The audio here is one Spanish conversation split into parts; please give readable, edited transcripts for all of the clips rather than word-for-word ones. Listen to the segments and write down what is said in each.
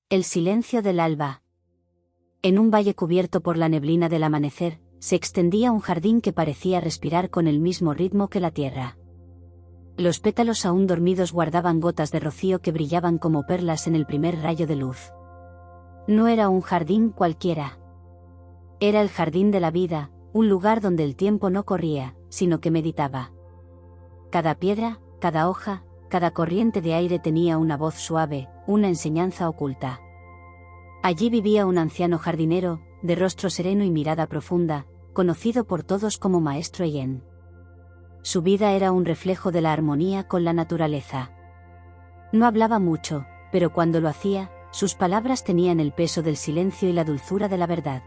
El silencio del alba. En un valle cubierto por la neblina del amanecer, se extendía un jardín que parecía respirar con el mismo ritmo que la tierra. Los pétalos aún dormidos guardaban gotas de rocío que brillaban como perlas en el primer rayo de luz. No era un jardín cualquiera. Era el jardín de la vida, un lugar donde el tiempo no corría, sino que meditaba. Cada piedra, cada hoja, cada corriente de aire tenía una voz suave, una enseñanza oculta. Allí vivía un anciano jardinero, de rostro sereno y mirada profunda, conocido por todos como Maestro Yen. Su vida era un reflejo de la armonía con la naturaleza. No hablaba mucho, pero cuando lo hacía, sus palabras tenían el peso del silencio y la dulzura de la verdad.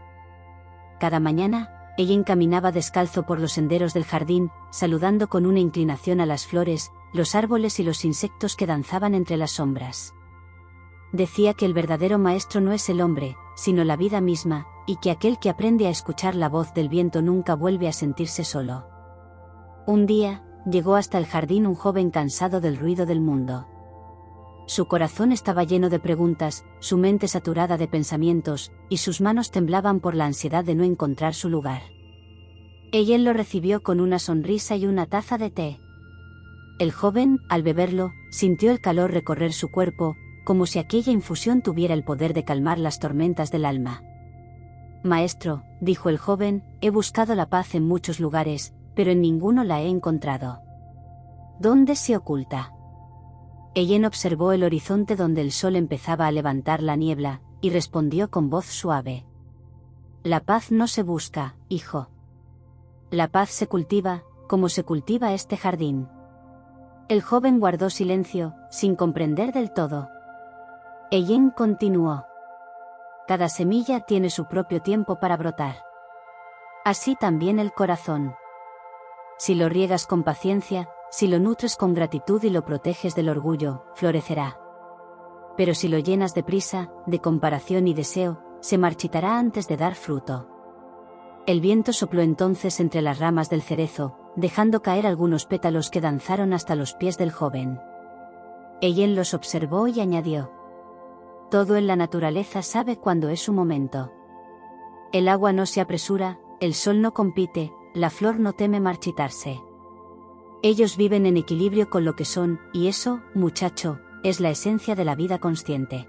Cada mañana, Yen caminaba descalzo por los senderos del jardín, saludando con una inclinación a las flores, los árboles y los insectos que danzaban entre las sombras. Decía que el verdadero maestro no es el hombre, sino la vida misma, y que aquel que aprende a escuchar la voz del viento nunca vuelve a sentirse solo. Un día, llegó hasta el jardín un joven cansado del ruido del mundo. Su corazón estaba lleno de preguntas, su mente saturada de pensamientos, y sus manos temblaban por la ansiedad de no encontrar su lugar. Yen lo recibió con una sonrisa y una taza de té. El joven, al beberlo, sintió el calor recorrer su cuerpo, como si aquella infusión tuviera el poder de calmar las tormentas del alma. Maestro, dijo el joven, he buscado la paz en muchos lugares, pero en ninguno la he encontrado. ¿Dónde se oculta? Yen observó el horizonte donde el sol empezaba a levantar la niebla, y respondió con voz suave. La paz no se busca, hijo. La paz se cultiva, como se cultiva este jardín. El joven guardó silencio, sin comprender del todo. Yen continuó. Cada semilla tiene su propio tiempo para brotar. Así también el corazón. Si lo riegas con paciencia, si lo nutres con gratitud y lo proteges del orgullo, florecerá. Pero si lo llenas de prisa, de comparación y deseo, se marchitará antes de dar fruto. El viento sopló entonces entre las ramas del cerezo, dejando caer algunos pétalos que danzaron hasta los pies del joven. Yen los observó y añadió. Todo en la naturaleza sabe cuándo es su momento. El agua no se apresura, el sol no compite, la flor no teme marchitarse. Ellos viven en equilibrio con lo que son, y eso, muchacho, es la esencia de la vida consciente.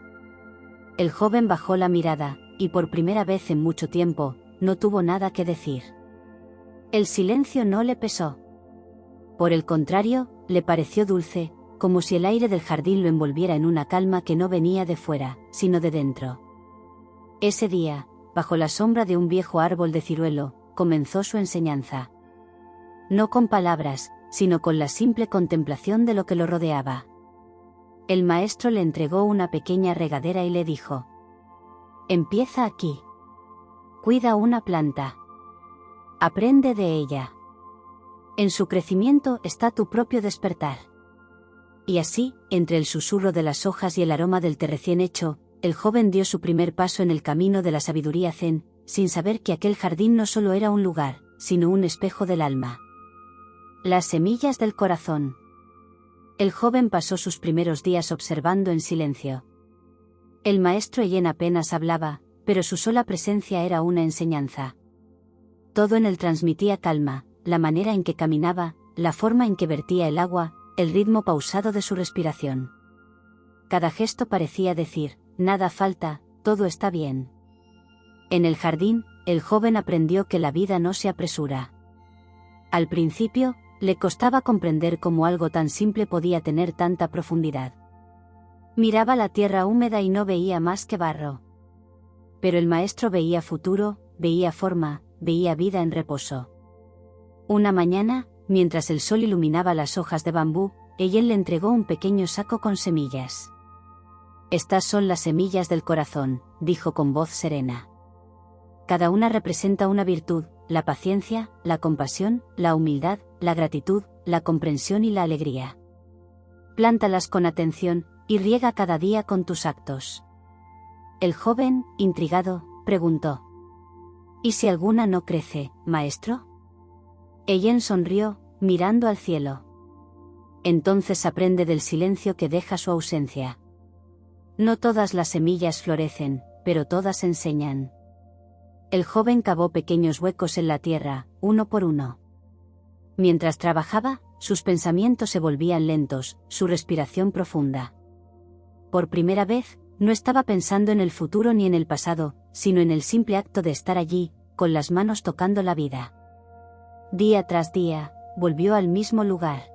El joven bajó la mirada, y por primera vez en mucho tiempo, no tuvo nada que decir. El silencio no le pesó. Por el contrario, le pareció dulce, como si el aire del jardín lo envolviera en una calma que no venía de fuera, sino de dentro. Ese día, bajo la sombra de un viejo árbol de ciruelo, comenzó su enseñanza. No con palabras, sino con la simple contemplación de lo que lo rodeaba. El maestro le entregó una pequeña regadera y le dijo: empieza aquí. Cuida una planta. Aprende de ella. En su crecimiento está tu propio despertar. Y así, entre el susurro de las hojas y el aroma del té recién hecho, el joven dio su primer paso en el camino de la sabiduría zen, sin saber que aquel jardín no solo era un lugar, sino un espejo del alma. Las semillas del corazón. El joven pasó sus primeros días observando en silencio. El maestro Yen apenas hablaba, pero su sola presencia era una enseñanza. Todo en él transmitía calma, la manera en que caminaba, la forma en que vertía el agua, el ritmo pausado de su respiración. Cada gesto parecía decir, nada falta, todo está bien. En el jardín, el joven aprendió que la vida no se apresura. Al principio, le costaba comprender cómo algo tan simple podía tener tanta profundidad. Miraba la tierra húmeda y no veía más que barro. Pero el maestro veía futuro, veía forma, veía vida en reposo. Una mañana, mientras el sol iluminaba las hojas de bambú, Yen le entregó un pequeño saco con semillas. Estas son las semillas del corazón, dijo con voz serena. Cada una representa una virtud, la paciencia, la compasión, la humildad, la gratitud, la comprensión y la alegría. Plántalas con atención, y riega cada día con tus actos. El joven, intrigado, preguntó: ¿y si alguna no crece, maestro? Yen sonrió, mirando al cielo. Entonces aprende del silencio que deja su ausencia. No todas las semillas florecen, pero todas enseñan. El joven cavó pequeños huecos en la tierra, uno por uno. Mientras trabajaba, sus pensamientos se volvían lentos, su respiración profunda. Por primera vez, no estaba pensando en el futuro ni en el pasado, sino en el simple acto de estar allí, con las manos tocando la vida. Día tras día, volvió al mismo lugar.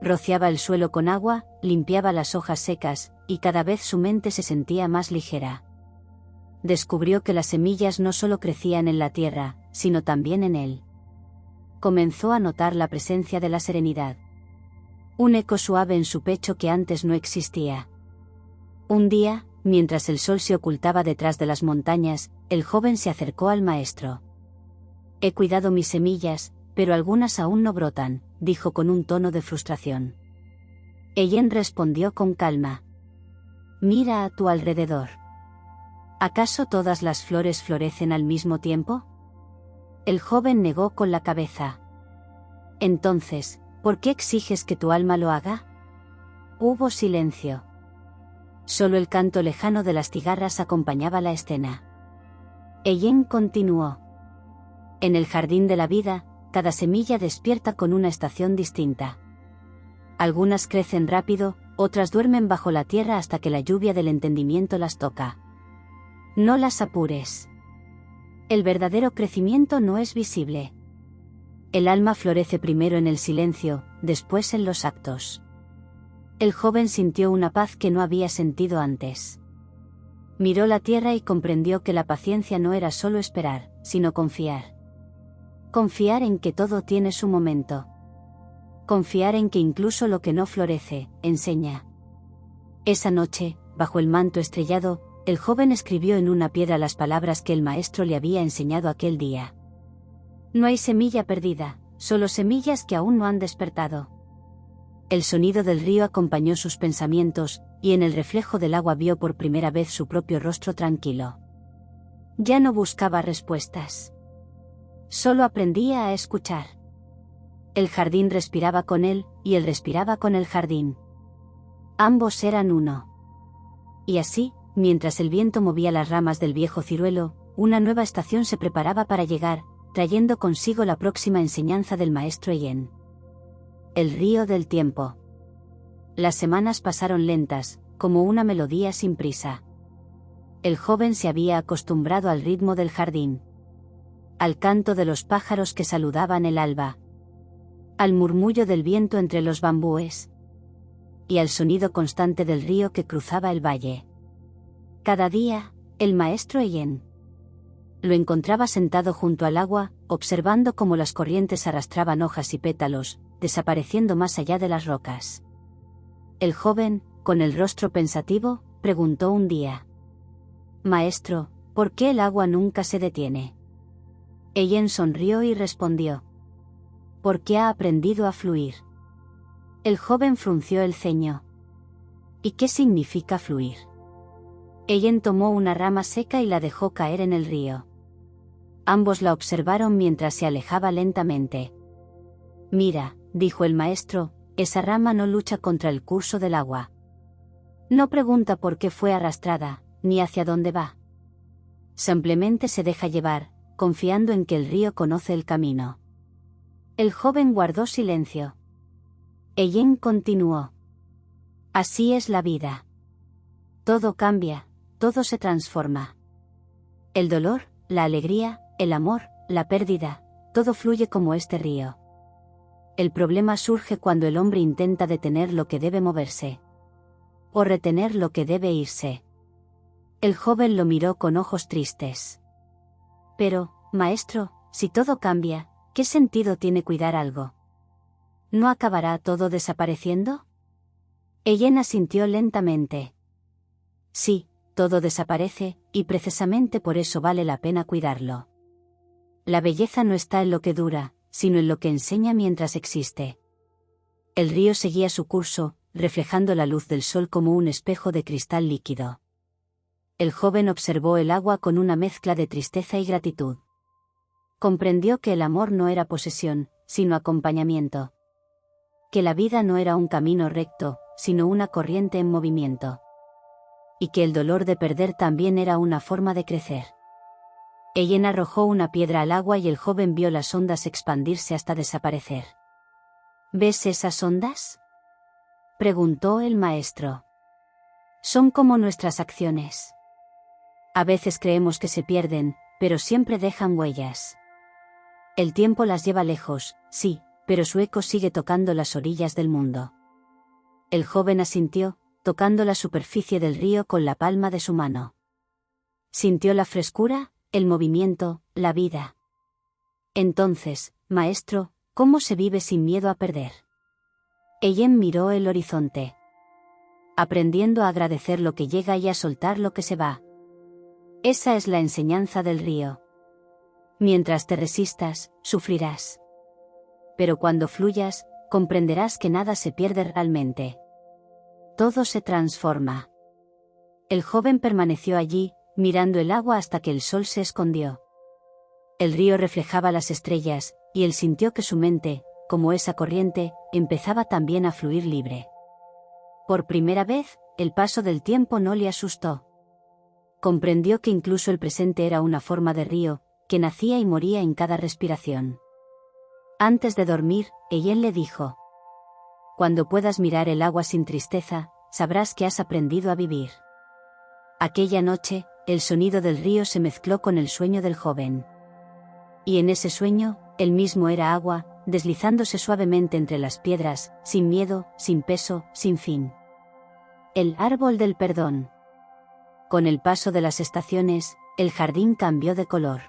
Rociaba el suelo con agua, limpiaba las hojas secas, y cada vez su mente se sentía más ligera. Descubrió que las semillas no solo crecían en la tierra, sino también en él. Comenzó a notar la presencia de la serenidad. Un eco suave en su pecho que antes no existía. Un día, mientras el sol se ocultaba detrás de las montañas, el joven se acercó al maestro. He cuidado mis semillas, pero algunas aún no brotan, dijo con un tono de frustración. Ellen respondió con calma. Mira a tu alrededor. ¿Acaso todas las flores florecen al mismo tiempo? El joven negó con la cabeza. Entonces, ¿por qué exiges que tu alma lo haga? Hubo silencio. Solo el canto lejano de las cigarras acompañaba la escena. Ellen continuó. En el jardín de la vida, cada semilla despierta con una estación distinta. Algunas crecen rápido, otras duermen bajo la tierra hasta que la lluvia del entendimiento las toca. No las apures. El verdadero crecimiento no es visible. El alma florece primero en el silencio, después en los actos. El joven sintió una paz que no había sentido antes. Miró la tierra y comprendió que la paciencia no era solo esperar, sino confiar. Confiar en que todo tiene su momento. Confiar en que incluso lo que no florece, enseña. Esa noche, bajo el manto estrellado, el joven escribió en una piedra las palabras que el maestro le había enseñado aquel día. No hay semilla perdida, solo semillas que aún no han despertado. El sonido del río acompañó sus pensamientos, y en el reflejo del agua vio por primera vez su propio rostro tranquilo. Ya no buscaba respuestas. Solo aprendía a escuchar. El jardín respiraba con él, y él respiraba con el jardín. Ambos eran uno. Y así, mientras el viento movía las ramas del viejo ciruelo, una nueva estación se preparaba para llegar, trayendo consigo la próxima enseñanza del maestro Ellen. El río del tiempo. Las semanas pasaron lentas, como una melodía sin prisa. El joven se había acostumbrado al ritmo del jardín. Al canto de los pájaros que saludaban el alba. Al murmullo del viento entre los bambúes. Y al sonido constante del río que cruzaba el valle. Cada día, el maestro Ellen lo encontraba sentado junto al agua, observando cómo las corrientes arrastraban hojas y pétalos, desapareciendo más allá de las rocas. El joven, con el rostro pensativo, preguntó un día: Maestro, ¿por qué el agua nunca se detiene? Ellen sonrió y respondió: Porque ha aprendido a fluir. El joven frunció el ceño. ¿Y qué significa fluir? Ellen tomó una rama seca y la dejó caer en el río. Ambos la observaron mientras se alejaba lentamente. Mira, dijo el maestro, esa rama no lucha contra el curso del agua. No pregunta por qué fue arrastrada, ni hacia dónde va. Simplemente se deja llevar, confiando en que el río conoce el camino. El joven guardó silencio. Ellen continuó. Así es la vida. Todo cambia, todo se transforma. El dolor, la alegría, el amor, la pérdida, todo fluye como este río. El problema surge cuando el hombre intenta detener lo que debe moverse. O retener lo que debe irse. El joven lo miró con ojos tristes. Pero, maestro, si todo cambia, ¿qué sentido tiene cuidar algo? ¿No acabará todo desapareciendo? Ellen asintió lentamente. Sí, todo desaparece, y precisamente por eso vale la pena cuidarlo. La belleza no está en lo que dura, sino en lo que enseña mientras existe. El río seguía su curso, reflejando la luz del sol como un espejo de cristal líquido. El joven observó el agua con una mezcla de tristeza y gratitud. Comprendió que el amor no era posesión, sino acompañamiento. Que la vida no era un camino recto, sino una corriente en movimiento. y que el dolor de perder también era una forma de crecer. Ellen arrojó una piedra al agua y el joven vio las ondas expandirse hasta desaparecer. ¿Ves esas ondas?, preguntó el maestro. Son como nuestras acciones. A veces creemos que se pierden, pero siempre dejan huellas. El tiempo las lleva lejos, sí, pero su eco sigue tocando las orillas del mundo. El joven asintió, tocando la superficie del río con la palma de su mano. Sintió la frescura, el movimiento, la vida. Entonces, maestro, ¿cómo se vive sin miedo a perder? Ellen miró el horizonte. Aprendiendo a agradecer lo que llega y a soltar lo que se va. Esa es la enseñanza del río. Mientras te resistas, sufrirás. Pero cuando fluyas, comprenderás que nada se pierde realmente. Todo se transforma. El joven permaneció allí, mirando el agua hasta que el sol se escondió. El río reflejaba las estrellas, y él sintió que su mente, como esa corriente, empezaba también a fluir libre. Por primera vez, el paso del tiempo no le asustó. Comprendió que incluso el presente era una forma de río, que nacía y moría en cada respiración. Antes de dormir, Ellen le dijo: cuando puedas mirar el agua sin tristeza, sabrás que has aprendido a vivir. Aquella noche, el sonido del río se mezcló con el sueño del joven. Y en ese sueño, él mismo era agua, deslizándose suavemente entre las piedras, sin miedo, sin peso, sin fin. El árbol del perdón. Con el paso de las estaciones, el jardín cambió de color.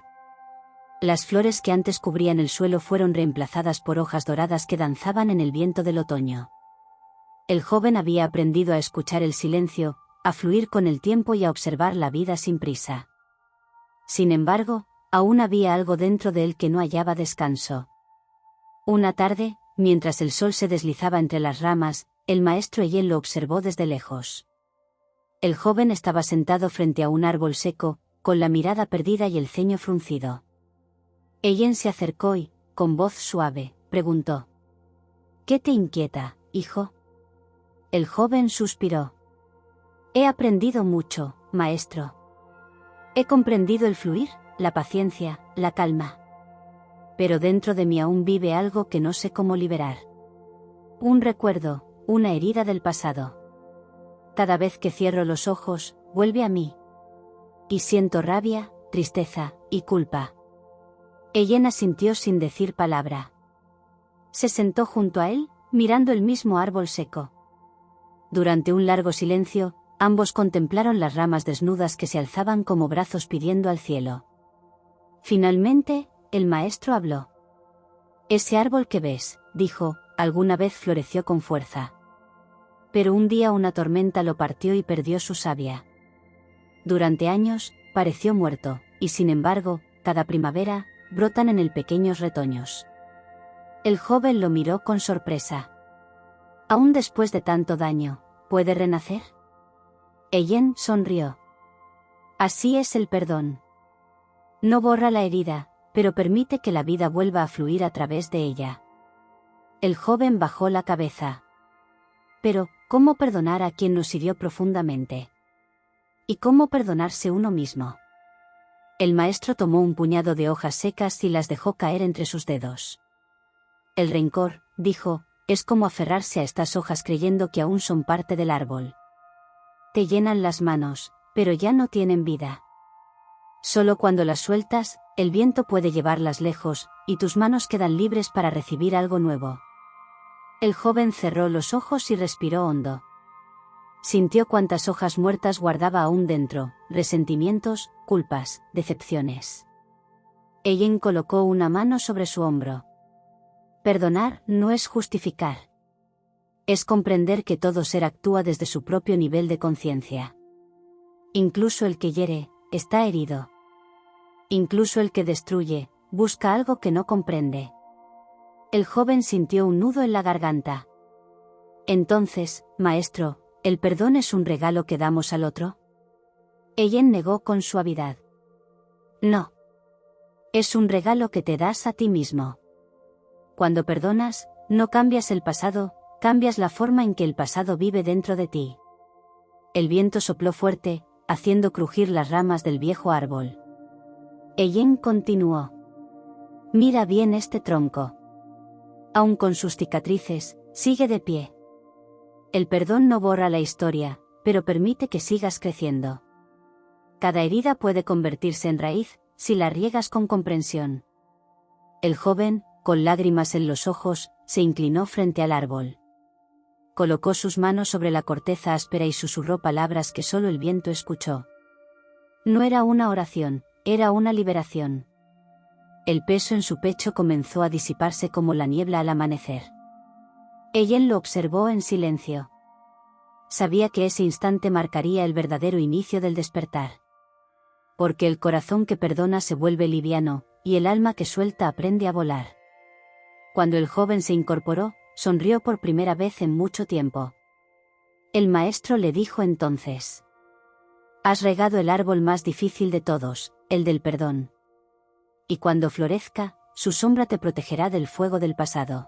Las flores que antes cubrían el suelo fueron reemplazadas por hojas doradas que danzaban en el viento del otoño. El joven había aprendido a escuchar el silencio, a fluir con el tiempo y a observar la vida sin prisa. Sin embargo, aún había algo dentro de él que no hallaba descanso. Una tarde, mientras el sol se deslizaba entre las ramas, el maestro Ellen lo observó desde lejos. El joven estaba sentado frente a un árbol seco, con la mirada perdida y el ceño fruncido. Ellen se acercó y, con voz suave, preguntó: ¿qué te inquieta, hijo? El joven suspiró. He aprendido mucho, maestro. He comprendido el fluir, la paciencia, la calma. Pero dentro de mí aún vive algo que no sé cómo liberar. Un recuerdo, una herida del pasado. Cada vez que cierro los ojos, vuelve a mí. Y siento rabia, tristeza y culpa. Ellen asintió sin decir palabra. Se sentó junto a él, mirando el mismo árbol seco. Durante un largo silencio, ambos contemplaron las ramas desnudas que se alzaban como brazos pidiendo al cielo. Finalmente, el maestro habló. Ese árbol que ves, dijo, alguna vez floreció con fuerza. Pero un día una tormenta lo partió y perdió su savia. Durante años, pareció muerto, y sin embargo, cada primavera, brotan en él pequeños retoños. El joven lo miró con sorpresa. ¿Aún después de tanto daño, puede renacer? Ellen sonrió. Así es el perdón. No borra la herida, pero permite que la vida vuelva a fluir a través de ella. El joven bajó la cabeza. Pero, ¿cómo perdonar a quien nos hirió profundamente? ¿Y cómo perdonarse uno mismo? El maestro tomó un puñado de hojas secas y las dejó caer entre sus dedos. El rencor, dijo, es como aferrarse a estas hojas creyendo que aún son parte del árbol. Te llenan las manos, pero ya no tienen vida. Solo cuando las sueltas, el viento puede llevarlas lejos, y tus manos quedan libres para recibir algo nuevo. El joven cerró los ojos y respiró hondo. Sintió cuántas hojas muertas guardaba aún dentro, resentimientos, culpas, decepciones. Ellen colocó una mano sobre su hombro. Perdonar no es justificar. Es comprender que todo ser actúa desde su propio nivel de conciencia. Incluso el que hiere, está herido. Incluso el que destruye, busca algo que no comprende. El joven sintió un nudo en la garganta. Entonces, maestro, ¿el perdón es un regalo que damos al otro? Ellen negó con suavidad. No. Es un regalo que te das a ti mismo. Cuando perdonas, no cambias el pasado, cambias la forma en que el pasado vive dentro de ti. El viento sopló fuerte, haciendo crujir las ramas del viejo árbol. Ellen continuó. Mira bien este tronco. Aun con sus cicatrices, sigue de pie. El perdón no borra la historia, pero permite que sigas creciendo. Cada herida puede convertirse en raíz, si la riegas con comprensión. El joven, con lágrimas en los ojos, se inclinó frente al árbol. Colocó sus manos sobre la corteza áspera y susurró palabras que solo el viento escuchó. No era una oración, era una liberación. El peso en su pecho comenzó a disiparse como la niebla al amanecer. Ellen lo observó en silencio. Sabía que ese instante marcaría el verdadero inicio del despertar. Porque el corazón que perdona se vuelve liviano, y el alma que suelta aprende a volar. Cuando el joven se incorporó, sonrió por primera vez en mucho tiempo. El maestro le dijo entonces: has regado el árbol más difícil de todos, el del perdón. Y cuando florezca, su sombra te protegerá del fuego del pasado.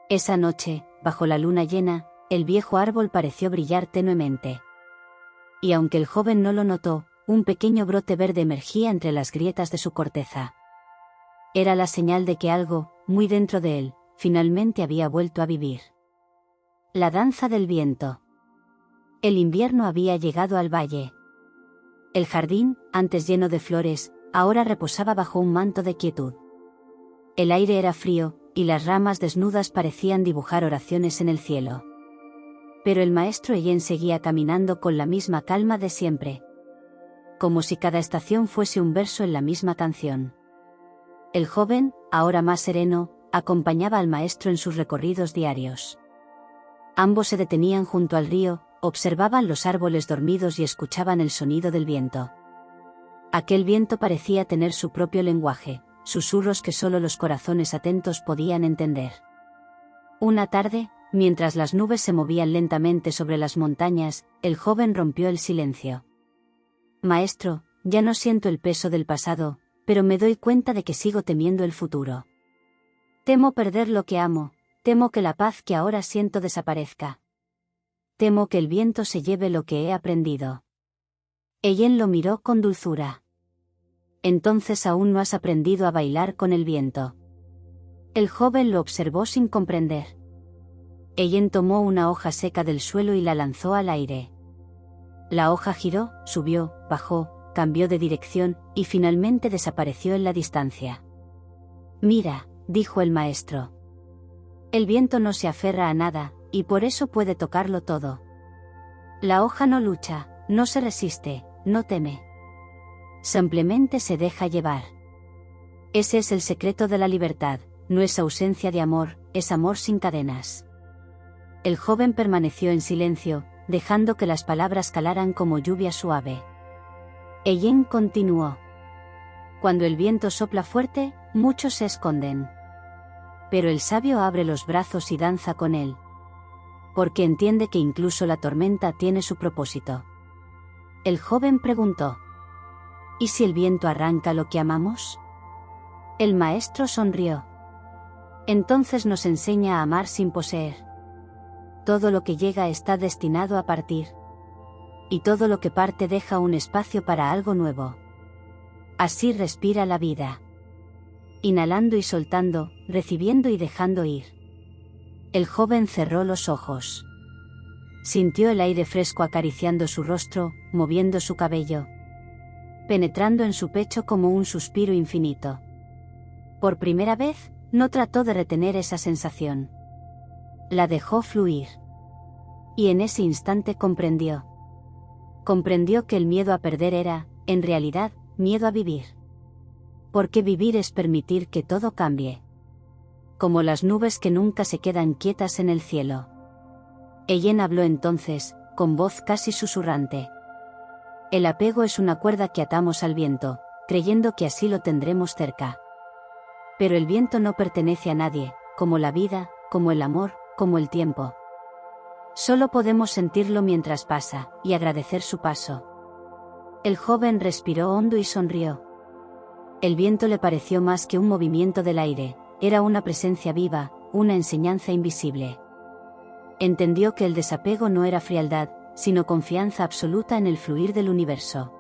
Esa noche, bajo la luna llena, el viejo árbol pareció brillar tenuemente. Y aunque el joven no lo notó, un pequeño brote verde emergía entre las grietas de su corteza. Era la señal de que algo, muy dentro de él, finalmente había vuelto a vivir. La danza del viento. El invierno había llegado al valle. El jardín, antes lleno de flores, ahora reposaba bajo un manto de quietud. El aire era frío, y las ramas desnudas parecían dibujar oraciones en el cielo. Pero el maestro Ellen seguía caminando con la misma calma de siempre. Como si cada estación fuese un verso en la misma canción. El joven, ahora más sereno, acompañaba al maestro en sus recorridos diarios. Ambos se detenían junto al río, observaban los árboles dormidos y escuchaban el sonido del viento. Aquel viento parecía tener su propio lenguaje, susurros que solo los corazones atentos podían entender. Una tarde, mientras las nubes se movían lentamente sobre las montañas, el joven rompió el silencio. Maestro, ya no siento el peso del pasado, pero me doy cuenta de que sigo temiendo el futuro. Temo perder lo que amo, temo que la paz que ahora siento desaparezca. Temo que el viento se lleve lo que he aprendido. Ellen lo miró con dulzura. Entonces aún no has aprendido a bailar con el viento. El joven lo observó sin comprender. Ellen tomó una hoja seca del suelo y la lanzó al aire. La hoja giró, subió, bajó, cambió de dirección, y finalmente desapareció en la distancia. Mira, dijo el maestro. El viento no se aferra a nada, y por eso puede tocarlo todo. La hoja no lucha, no se resiste, no teme. Simplemente se deja llevar. Ese es el secreto de la libertad, no es ausencia de amor, es amor sin cadenas. El joven permaneció en silencio, dejando que las palabras calaran como lluvia suave. Ellen continuó. Cuando el viento sopla fuerte, muchos se esconden. Pero el sabio abre los brazos y danza con él. Porque entiende que incluso la tormenta tiene su propósito. El joven preguntó: ¿y si el viento arranca lo que amamos? El maestro sonrió. Entonces nos enseña a amar sin poseer. Todo lo que llega está destinado a partir. Y todo lo que parte deja un espacio para algo nuevo. Así respira la vida. Inhalando y soltando, recibiendo y dejando ir. El joven cerró los ojos. Sintió el aire fresco acariciando su rostro, moviendo su cabello. Penetrando en su pecho como un suspiro infinito. Por primera vez, no trató de retener esa sensación. La dejó fluir. Y en ese instante comprendió. Comprendió que el miedo a perder era, en realidad, miedo a vivir. Porque vivir es permitir que todo cambie. Como las nubes que nunca se quedan quietas en el cielo. Ellen habló entonces, con voz casi susurrante. El apego es una cuerda que atamos al viento, creyendo que así lo tendremos cerca. Pero el viento no pertenece a nadie, como la vida, como el amor, como el tiempo. Solo podemos sentirlo mientras pasa, y agradecer su paso. El joven respiró hondo y sonrió. El viento le pareció más que un movimiento del aire, era una presencia viva, una enseñanza invisible. Entendió que el desapego no era frialdad, sino confianza absoluta en el fluir del universo.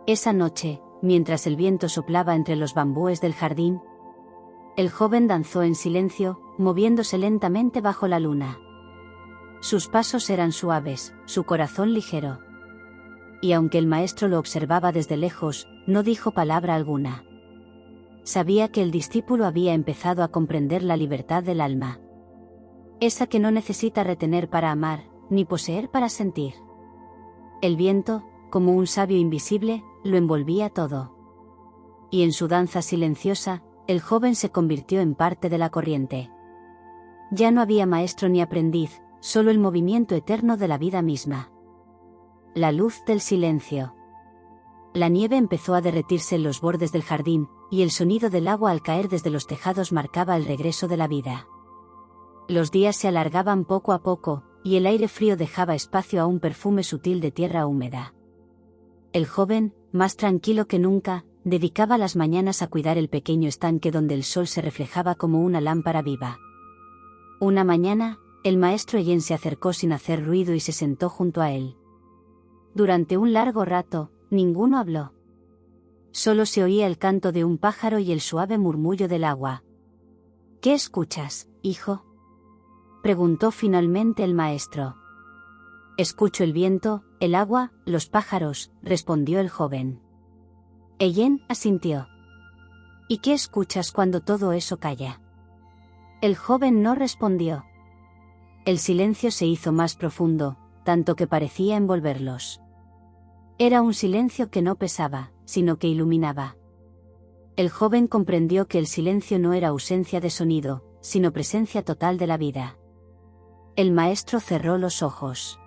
Esa noche, mientras el viento soplaba entre los bambúes del jardín, el joven danzó en silencio, moviéndose lentamente bajo la luna. Sus pasos eran suaves, su corazón ligero. Y aunque el maestro lo observaba desde lejos, no dijo palabra alguna. Sabía que el discípulo había empezado a comprender la libertad del alma. Esa que no necesita retener para amar, ni poseer para sentir. El viento, como un sabio invisible, lo envolvía todo. Y en su danza silenciosa, el joven se convirtió en parte de la corriente. Ya no había maestro ni aprendiz, solo el movimiento eterno de la vida misma. La luz del silencio. La nieve empezó a derretirse en los bordes del jardín, y el sonido del agua al caer desde los tejados marcaba el regreso de la vida. Los días se alargaban poco a poco, y el aire frío dejaba espacio a un perfume sutil de tierra húmeda. El joven, más tranquilo que nunca, dedicaba las mañanas a cuidar el pequeño estanque donde el sol se reflejaba como una lámpara viva. Una mañana, el maestro Yen se acercó sin hacer ruido y se sentó junto a él. Durante un largo rato, ninguno habló. Solo se oía el canto de un pájaro y el suave murmullo del agua. ¿Qué escuchas, hijo?, preguntó finalmente el maestro. Escucho el viento, el agua, los pájaros, respondió el joven. Yen asintió. ¿Y qué escuchas cuando todo eso calla? El joven no respondió. El silencio se hizo más profundo, tanto que parecía envolverlos. Era un silencio que no pesaba, sino que iluminaba. El joven comprendió que el silencio no era ausencia de sonido, sino presencia total de la vida. El maestro cerró los ojos.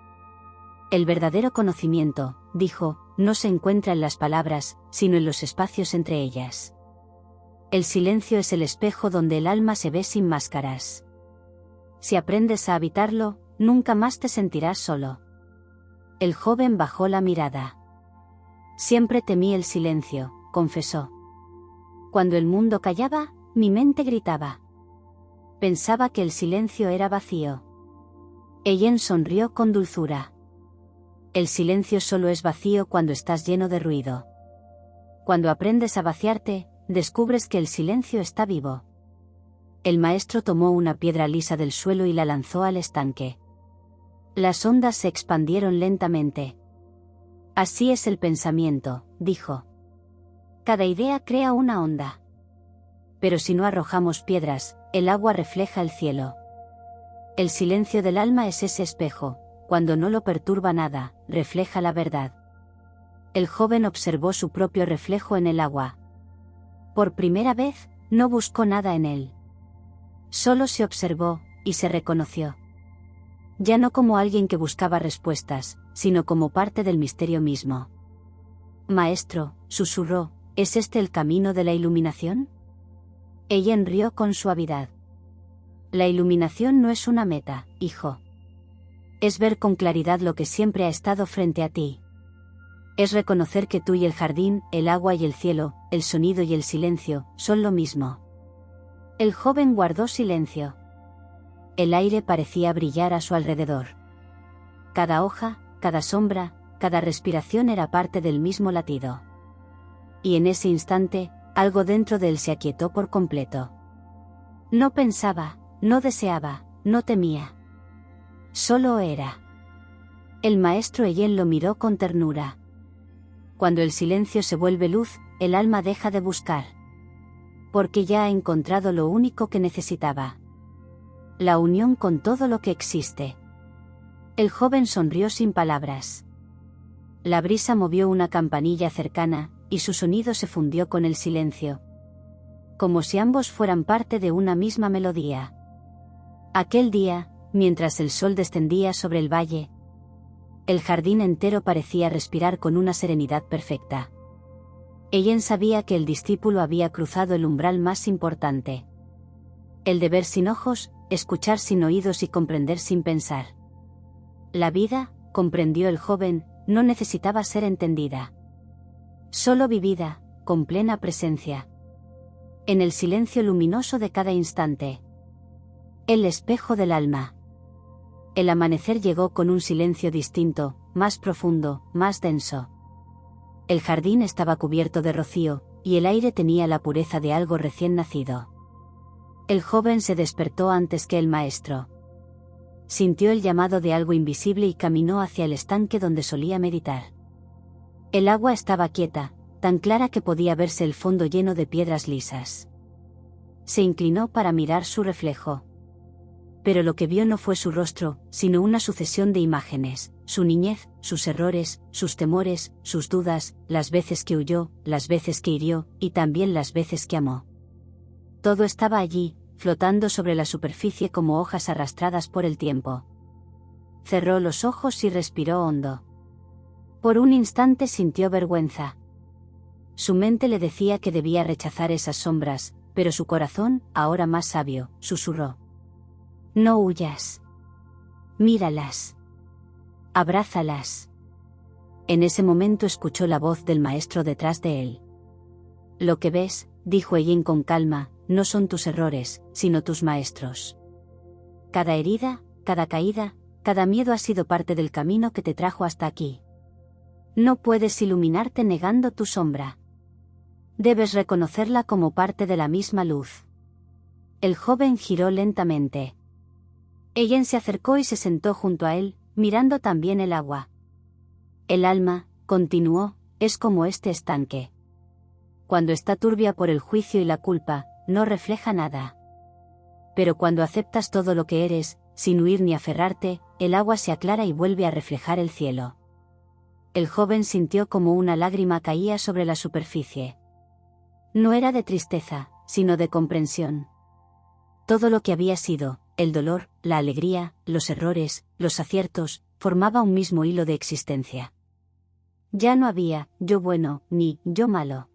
El verdadero conocimiento, dijo, no se encuentra en las palabras, sino en los espacios entre ellas. El silencio es el espejo donde el alma se ve sin máscaras. Si aprendes a habitarlo, nunca más te sentirás solo. El joven bajó la mirada. Siempre temí el silencio, confesó. Cuando el mundo callaba, mi mente gritaba. Pensaba que el silencio era vacío. Yen sonrió con dulzura. El silencio solo es vacío cuando estás lleno de ruido. Cuando aprendes a vaciarte, descubres que el silencio está vivo. El maestro tomó una piedra lisa del suelo y la lanzó al estanque. Las ondas se expandieron lentamente. Así es el pensamiento, dijo. Cada idea crea una onda. Pero si no arrojamos piedras, el agua refleja el cielo. El silencio del alma es ese espejo, cuando no lo perturba nada, refleja la verdad. El joven observó su propio reflejo en el agua. Por primera vez, no buscó nada en él. Solo se observó, y se reconoció. Ya no como alguien que buscaba respuestas, sino como parte del misterio mismo. Maestro, susurró, ¿es este el camino de la iluminación? Yen rió con suavidad. La iluminación no es una meta, hijo. Es ver con claridad lo que siempre ha estado frente a ti. Es reconocer que tú y el jardín, el agua y el cielo, el sonido y el silencio, son lo mismo. El joven guardó silencio. El aire parecía brillar a su alrededor. Cada hoja, cada sombra, cada respiración era parte del mismo latido. Y en ese instante, algo dentro de él se aquietó por completo. No pensaba, no deseaba, no temía. Solo era. El maestro Yen lo miró con ternura. Cuando el silencio se vuelve luz, el alma deja de buscar. Porque ya ha encontrado lo único que necesitaba. La unión con todo lo que existe. El joven sonrió sin palabras. La brisa movió una campanilla cercana, y su sonido se fundió con el silencio. Como si ambos fueran parte de una misma melodía. Aquel día, mientras el sol descendía sobre el valle, el jardín entero parecía respirar con una serenidad perfecta. Yen sabía que el discípulo había cruzado el umbral más importante. El de ver sin ojos, escuchar sin oídos y comprender sin pensar. La vida, comprendió el joven, no necesitaba ser entendida. Solo vivida, con plena presencia. En el silencio luminoso de cada instante. El espejo del alma. El amanecer llegó con un silencio distinto, más profundo, más denso. El jardín estaba cubierto de rocío, y el aire tenía la pureza de algo recién nacido. El joven se despertó antes que el maestro. Sintió el llamado de algo invisible y caminó hacia el estanque donde solía meditar. El agua estaba quieta, tan clara que podía verse el fondo lleno de piedras lisas. Se inclinó para mirar su reflejo. Pero lo que vio no fue su rostro, sino una sucesión de imágenes, su niñez, sus errores, sus temores, sus dudas, las veces que huyó, las veces que hirió, y también las veces que amó. Todo estaba allí, flotando sobre la superficie como hojas arrastradas por el tiempo. Cerró los ojos y respiró hondo. Por un instante sintió vergüenza. Su mente le decía que debía rechazar esas sombras, pero su corazón, ahora más sabio, susurró: no huyas. Míralas. Abrázalas. En ese momento escuchó la voz del maestro detrás de él. Lo que ves, dijo Ellen con calma, no son tus errores, sino tus maestros. Cada herida, cada caída, cada miedo ha sido parte del camino que te trajo hasta aquí. No puedes iluminarte negando tu sombra. Debes reconocerla como parte de la misma luz. El joven giró lentamente. Ellen se acercó y se sentó junto a él, mirando también el agua. El alma, continuó, es como este estanque. Cuando está turbia por el juicio y la culpa, no refleja nada. Pero cuando aceptas todo lo que eres, sin huir ni aferrarte, el agua se aclara y vuelve a reflejar el cielo. El joven sintió como una lágrima caía sobre la superficie. No era de tristeza, sino de comprensión. Todo lo que había sido, el dolor, la alegría, los errores, los aciertos, formaba un mismo hilo de existencia. Ya no había yo bueno, ni yo malo.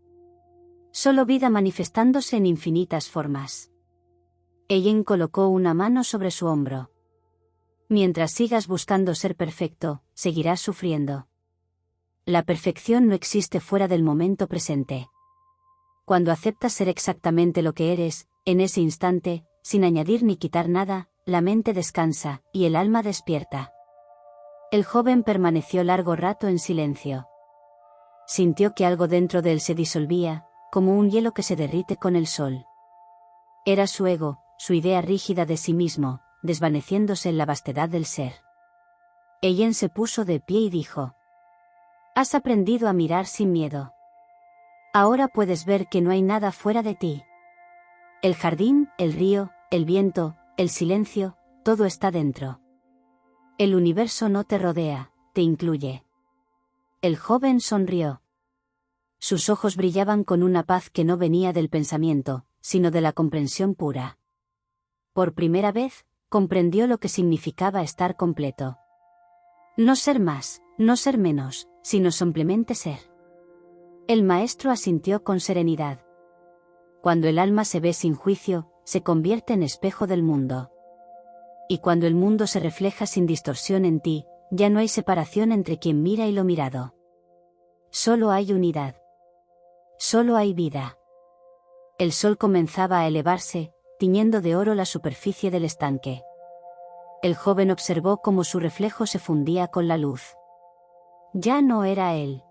Solo vida manifestándose en infinitas formas. Ellen colocó una mano sobre su hombro. Mientras sigas buscando ser perfecto, seguirás sufriendo. La perfección no existe fuera del momento presente. Cuando aceptas ser exactamente lo que eres, en ese instante, sin añadir ni quitar nada, la mente descansa, y el alma despierta. El joven permaneció largo rato en silencio. Sintió que algo dentro de él se disolvía, como un hielo que se derrite con el sol. Era su ego, su idea rígida de sí mismo, desvaneciéndose en la vastedad del ser. Ellen se puso de pie y dijo: has aprendido a mirar sin miedo. Ahora puedes ver que no hay nada fuera de ti. El jardín, el río, el viento, el silencio, todo está dentro. El universo no te rodea, te incluye. El joven sonrió. Sus ojos brillaban con una paz que no venía del pensamiento, sino de la comprensión pura. Por primera vez, comprendió lo que significaba estar completo. No ser más, no ser menos, sino simplemente ser. El maestro asintió con serenidad. Cuando el alma se ve sin juicio, se convierte en espejo del mundo. Y cuando el mundo se refleja sin distorsión en ti, ya no hay separación entre quien mira y lo mirado. Solo hay unidad. Solo hay vida. El sol comenzaba a elevarse, tiñendo de oro la superficie del estanque. El joven observó cómo su reflejo se fundía con la luz. Ya no era él.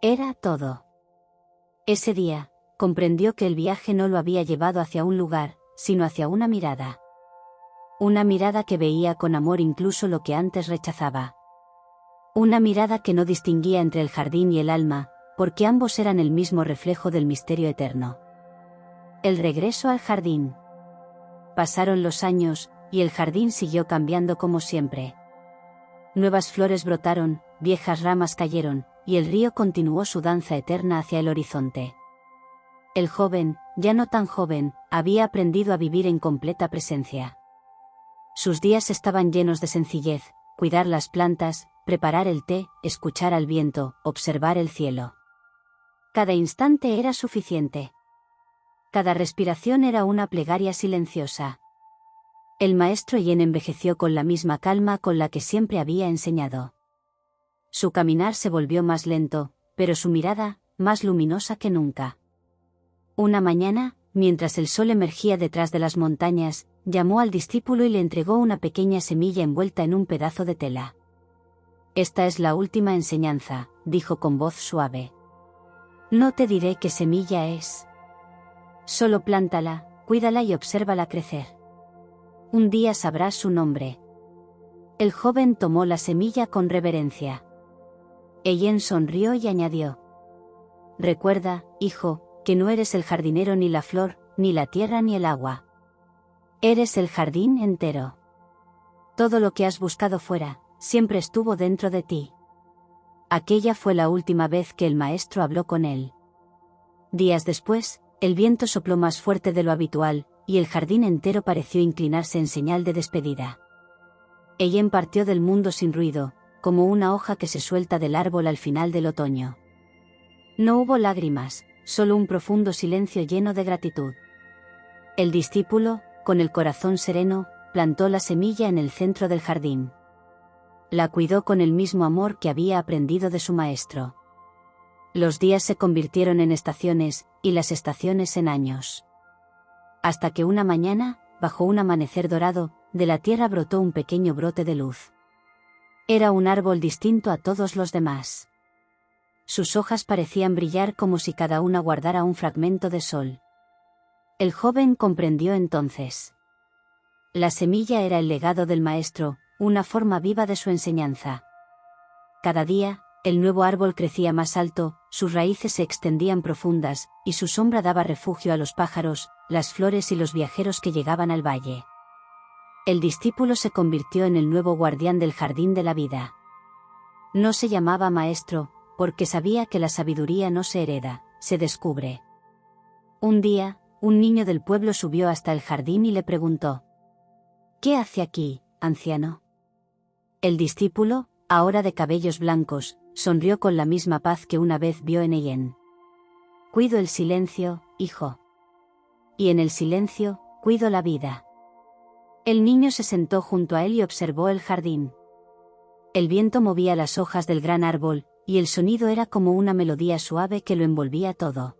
Era todo. Ese día, comprendió que el viaje no lo había llevado hacia un lugar, sino hacia una mirada. Una mirada que veía con amor incluso lo que antes rechazaba. Una mirada que no distinguía entre el jardín y el alma, porque ambos eran el mismo reflejo del misterio eterno. El regreso al jardín. Pasaron los años, y el jardín siguió cambiando como siempre. Nuevas flores brotaron, viejas ramas cayeron, y el río continuó su danza eterna hacia el horizonte. El joven, ya no tan joven, había aprendido a vivir en completa presencia. Sus días estaban llenos de sencillez: cuidar las plantas, preparar el té, escuchar al viento, observar el cielo. Cada instante era suficiente. Cada respiración era una plegaria silenciosa. El maestro Yen envejeció con la misma calma con la que siempre había enseñado. Su caminar se volvió más lento, pero su mirada, más luminosa que nunca. Una mañana, mientras el sol emergía detrás de las montañas, llamó al discípulo y le entregó una pequeña semilla envuelta en un pedazo de tela. «Esta es la última enseñanza», dijo con voz suave. «No te diré qué semilla es. Solo plántala, cuídala y obsérvala crecer. Un día sabrás su nombre». El joven tomó la semilla con reverencia. Ellen sonrió y añadió: «Recuerda, hijo, que no eres el jardinero ni la flor, ni la tierra ni el agua. Eres el jardín entero. Todo lo que has buscado fuera, siempre estuvo dentro de ti». Aquella fue la última vez que el maestro habló con él. Días después, el viento sopló más fuerte de lo habitual, y el jardín entero pareció inclinarse en señal de despedida. Ellen partió del mundo sin ruido, como una hoja que se suelta del árbol al final del otoño. No hubo lágrimas, solo un profundo silencio lleno de gratitud. El discípulo, con el corazón sereno, plantó la semilla en el centro del jardín. La cuidó con el mismo amor que había aprendido de su maestro. Los días se convirtieron en estaciones, y las estaciones en años. Hasta que una mañana, bajo un amanecer dorado, de la tierra brotó un pequeño brote de luz. Era un árbol distinto a todos los demás. Sus hojas parecían brillar como si cada una guardara un fragmento de sol. El joven comprendió entonces. La semilla era el legado del maestro, una forma viva de su enseñanza. Cada día, el nuevo árbol crecía más alto, sus raíces se extendían profundas, y su sombra daba refugio a los pájaros, las flores y los viajeros que llegaban al valle. El discípulo se convirtió en el nuevo guardián del jardín de la vida. No se llamaba maestro, porque sabía que la sabiduría no se hereda, se descubre. Un día, un niño del pueblo subió hasta el jardín y le preguntó: «¿Qué hace aquí, anciano?». El discípulo, ahora de cabellos blancos, sonrió con la misma paz que una vez vio en Ellen. «Cuido el silencio, hijo. Y en el silencio, cuido la vida». El niño se sentó junto a él y observó el jardín. El viento movía las hojas del gran árbol, y el sonido era como una melodía suave que lo envolvía todo.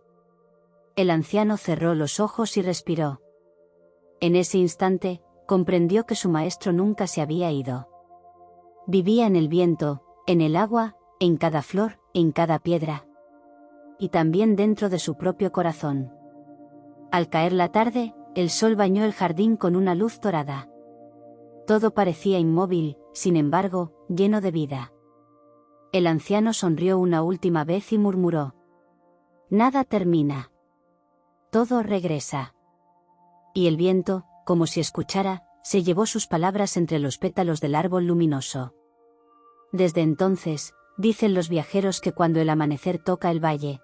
El anciano cerró los ojos y respiró. En ese instante, comprendió que su maestro nunca se había ido. Vivía en el viento, en el agua, en cada flor, en cada piedra. Y también dentro de su propio corazón. Al caer la tarde, el sol bañó el jardín con una luz dorada. Todo parecía inmóvil, sin embargo, lleno de vida. El anciano sonrió una última vez y murmuró: «Nada termina. Todo regresa». Y el viento, como si escuchara, se llevó sus palabras entre los pétalos del árbol luminoso. Desde entonces, dicen los viajeros que cuando el amanecer toca el valle,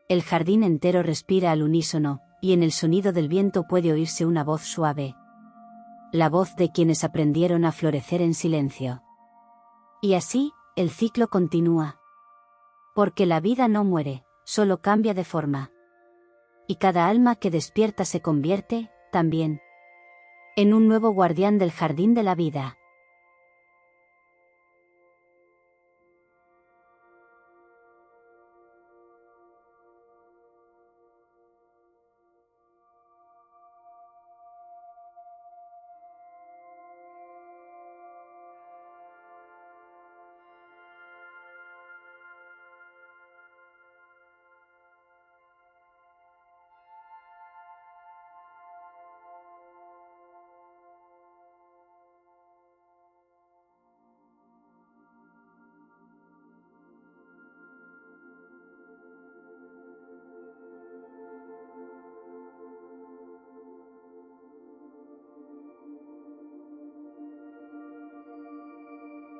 el jardín entero respira al unísono, y en el sonido del viento puede oírse una voz suave. La voz de quienes aprendieron a florecer en silencio. Y así, el ciclo continúa. Porque la vida no muere, solo cambia de forma. Y cada alma que despierta se convierte, también, en un nuevo guardián del jardín de la vida.